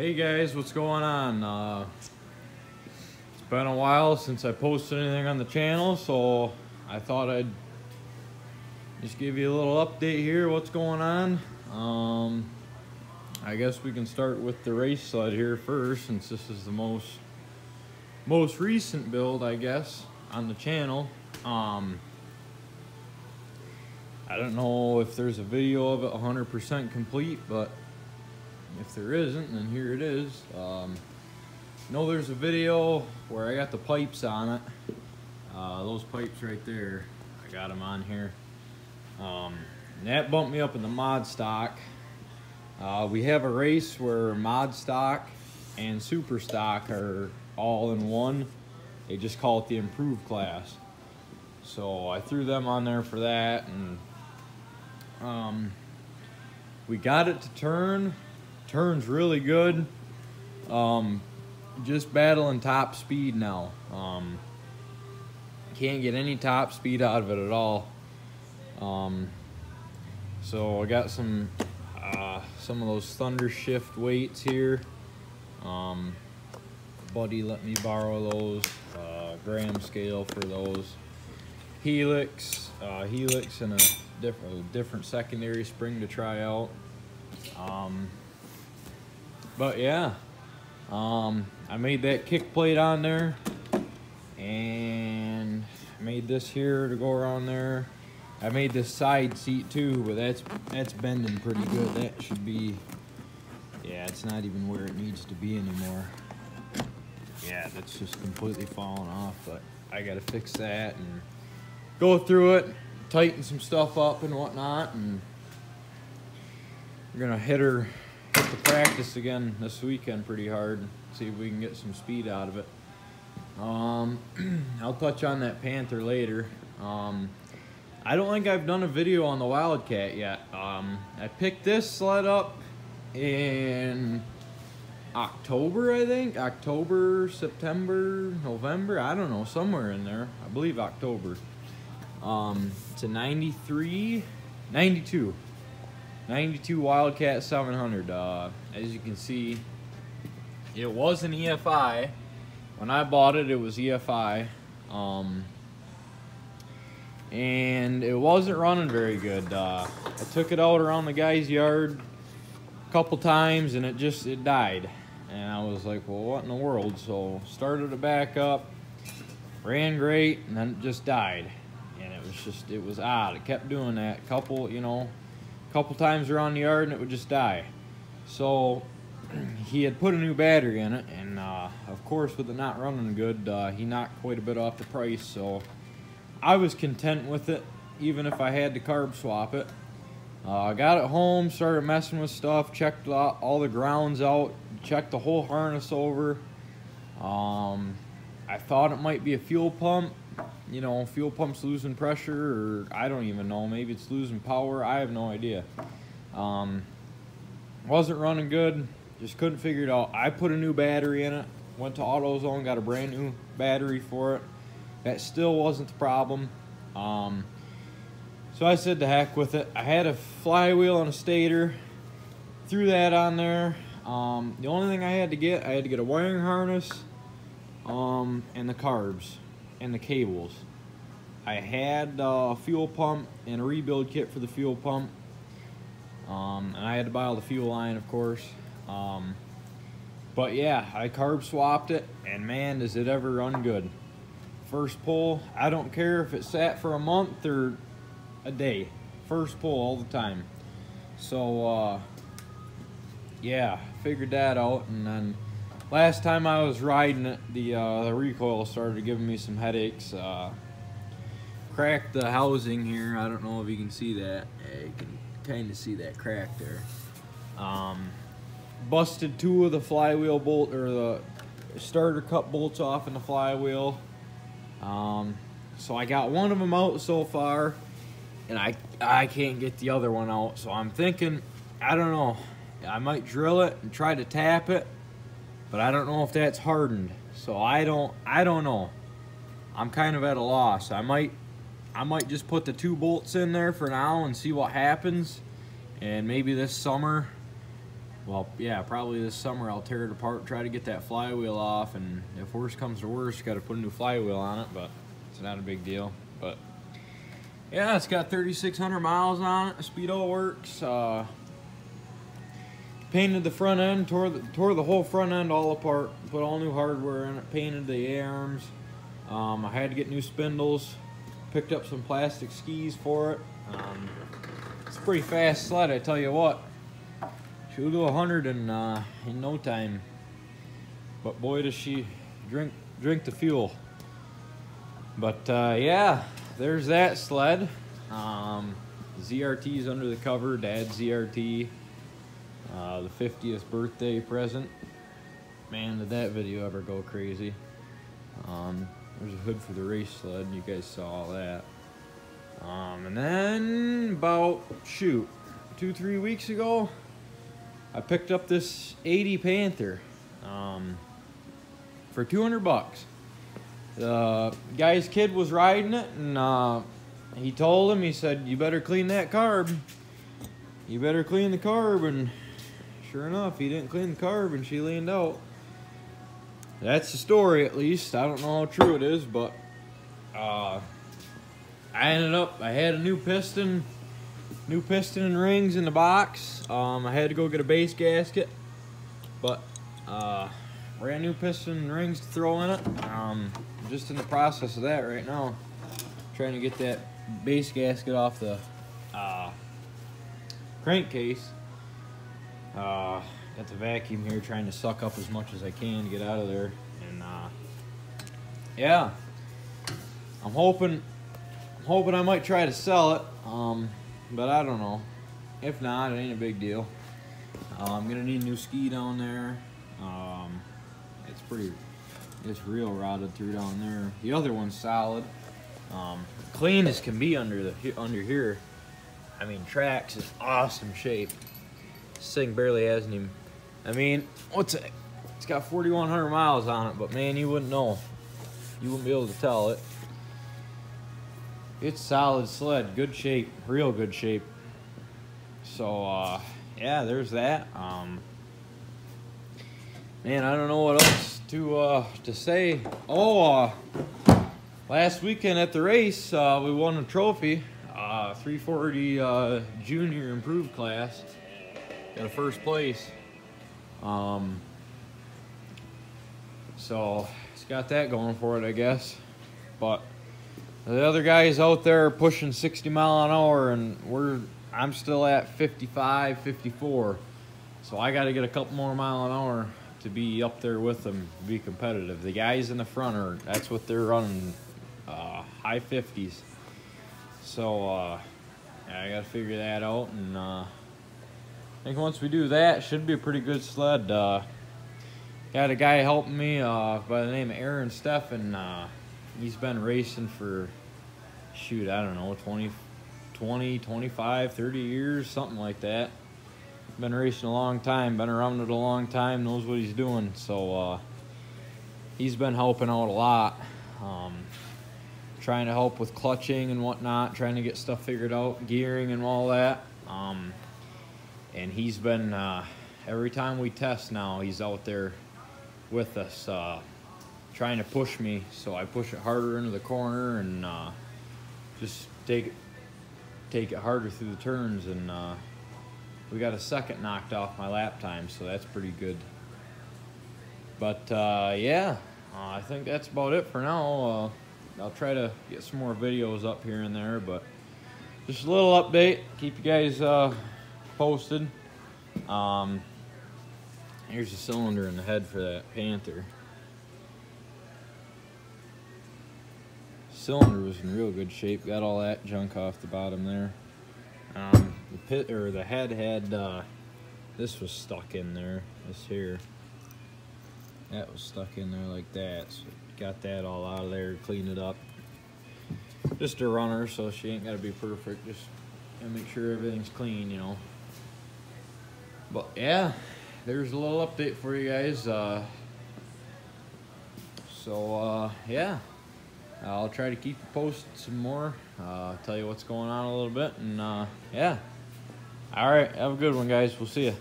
Hey guys, what's going on? It's been a while since I posted anything on the channel, so I thought I'd just give you a little update here, what's going on. I guess we can start with the race sled here first, since this is the most recent build, I guess, on the channel. I don't know if there's a video of it 100% complete, but if there isn't, then here it is. No, there's a video where I got the pipes on it. Those pipes right there, I got them on here. And that bumped me up in the mod stock. We have a race where mod stock and super stock are all in one. They just call it the improved class. So I threw them on there for that, and we got it to turn. Turns really good. Just battling top speed now. Can't get any top speed out of it at all. So I got some of those Thunder Shift weights here. Buddy let me borrow those. Gram scale for those. Helix and a different secondary spring to try out. But yeah, I made that kick plate on there, and I made this here to go around there. I made this side seat too, but that's bending pretty good. That should be, yeah, it's not even where it needs to be anymore. Yeah, that's just completely falling off, but I gotta fix that and go through it, tighten some stuff up and whatnot, and we're gonna hit the practice again this weekend pretty hard, see if we can get some speed out of it. I'll touch on that Panther later. I don't think I've done a video on the Wildcat yet. I picked this sled up in October, I think. October, September, November, I don't know, somewhere in there. I believe October. It's a 92 Wildcat 700. As you can see, it was an EFI. When I bought it, it was EFI. And it wasn't running very good. I took it out around the guy's yard a couple times, and it died. And I was like, well, what in the world? So started it back up, ran great, and then it just died. And it was odd. It kept doing that. Couple times around the yard, and it would just die. So he had put a new battery in it, and of course, with it not running good, he knocked quite a bit off the price. So I was content with it, even if I had to carb swap it. I got it home, started messing with stuff, checked all the grounds out, checked the whole harness over. I thought it might be a fuel pump. You know, fuel pump's losing pressure, or I don't even know, maybe it's losing power, I have no idea. Wasn't running good, just couldn't figure it out. I put a new battery in it, went to AutoZone, got a brand new battery for it. That still wasn't the problem. So I said to heck with it. I had a flywheel and a stator, threw that on there. The only thing I had to get a wiring harness, and the carbs and the cables. I had a fuel pump and a rebuild kit for the fuel pump, and I had to buy all the fuel line, of course. But yeah, I carb swapped it, and man, does it ever run good. First pull, I don't care if it sat for a month or a day. First pull all the time. So yeah, figured that out, and then last time I was riding it, the recoil started giving me some headaches. Cracked the housing here. I don't know if you can see that. Yeah, you can kind of see that crack there. Busted two of the flywheel bolt, or the starter cup bolts off in the flywheel. So I got one of them out so far, and I can't get the other one out. So I'm thinking, I don't know, I might drill it and try to tap it, but I don't know if that's hardened. So I don't know. I'm kind of at a loss. I might just put the two bolts in there for now and see what happens. And maybe this summer well, yeah, probably this summer I'll tear it apart, try to get that flywheel off, and if worse comes to worse, got to put a new flywheel on it, but it's not a big deal. But yeah, it's got 3,600 miles on it. Speedo works. Painted the front end, tore the whole front end all apart, put all new hardware in it, painted the arms. I had to get new spindles, picked up some plastic skis for it. It's a pretty fast sled, I tell you what. She'll do 100 in no time. But boy, does she drink the fuel. But yeah, there's that sled. ZRT's under the cover, Dad's ZRT. The 50th birthday present. Man, did that video ever go crazy. There's a hood for the race sled, you guys saw all that. And then about, 2-3 weeks ago, I picked up this 80 Panther for 200 bucks. The guy's kid was riding it, and he told him, he said, you better clean that carb. You better clean the carb, and sure enough, he didn't clean the carb, and she leaned out. That's the story, at least. I don't know how true it is, but I had a new piston and rings in the box. I had to go get a base gasket, but brand new piston and rings to throw in it. I'm just in the process of that right now, trying to get that base gasket off the crankcase. Got the vacuum here, trying to suck up as much as I can to get out of there. And yeah, I'm hoping I might try to sell it, but I don't know. If not, it ain't a big deal. I'm gonna need a new ski down there. It's real rotted through down there. The other one's solid, clean as can be under here. I mean, tracks is awesome shape. This thing barely has any. I mean, it's got 4,100 miles on it, but man, you wouldn't know. You wouldn't be able to tell it. It's solid sled, good shape, real good shape. So yeah, there's that. Man, I don't know what else to say. Oh, last weekend at the race, we won a trophy, 340 junior improved class. Got a first place. So it's got that going for it, I guess. But the other guys out there are pushing 60 mile an hour, and I'm still at 55, 54. So I got to get a couple more mile an hour to be up there with them, to be competitive. The guys in the front that's what they're running, high 50s. So yeah, I got to figure that out, and I think once we do that, it should be a pretty good sled. Got a guy helping me by the name of Aaron Steffen. He's been racing for, I don't know, 20, 25, 30 years, something like that. Been racing a long time, been around it a long time, knows what he's doing. So he's been helping out a lot. Trying to help with clutching and whatnot, trying to get stuff figured out, gearing and all that. And he's been, every time we test now, he's out there with us, trying to push me, so I push it harder into the corner and just take it harder through the turns, and we got a second knocked off my lap time, so that's pretty good. But yeah, I think that's about it for now. I'll try to get some more videos up here and there, but just a little update, keep you guys posted. Here's the cylinder in the head for that Panther. Cylinder was in real good shape, got all that junk off the bottom there. The head had this was stuck in there, this here. That was stuck in there like that, so got that all out of there, cleaned it up. Just a runner, so she ain't gotta be perfect, just gotta make sure everything's clean, you know. But yeah, there's a little update for you guys. Yeah, I'll try to keep you posted some more, tell you what's going on a little bit, and yeah. All right, have a good one, guys. We'll see you.